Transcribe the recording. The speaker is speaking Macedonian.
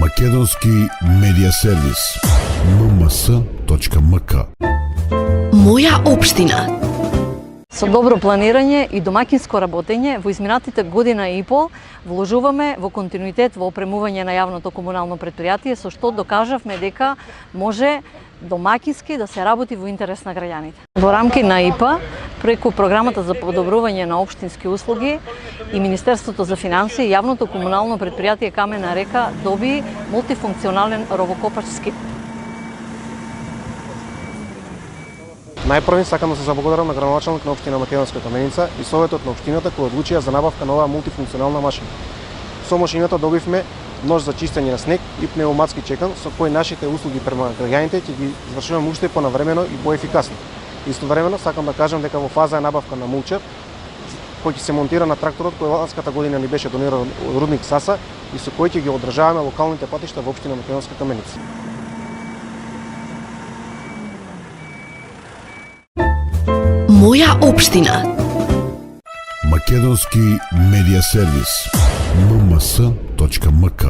Македонски медиа сервис. mms.mk. Моја општина. Со добро планирање и домакинско работење во изминатите година и пол вложуваме во континуитет во опремување на јавното комунално претпријатие, со што докажавме дека може домакински да се работи во интерес на граѓаните. Во рамки на ИПА, преку програмата за подобрување на општински услуги и Министерството за финансии, јавното комунално претпријатие Камена река доби мултифункционален ровокопач скип. Најпрви сакам да се заблагодарам на градоначалник на општина Македонска Каменица и советот на општината кои одлучија за набавка на оваа мултифункционална машина. Со машината добивме нож за чистење на снег и пнеуматски чекан со кои нашите услуги према граѓаните ќе ги извршуваме уште понавремено и поефикасно. Истовремено сакам да кажам дека во фаза е набавка на мулчер кој ќе се монтира на тракторот кој ланската година ни беше дониран од рудник Саса и со кој ќе ги одржаваме локалните патишта во општина Македонска Каменица. Моја општина. Македонски медиа сервис. mms.mk.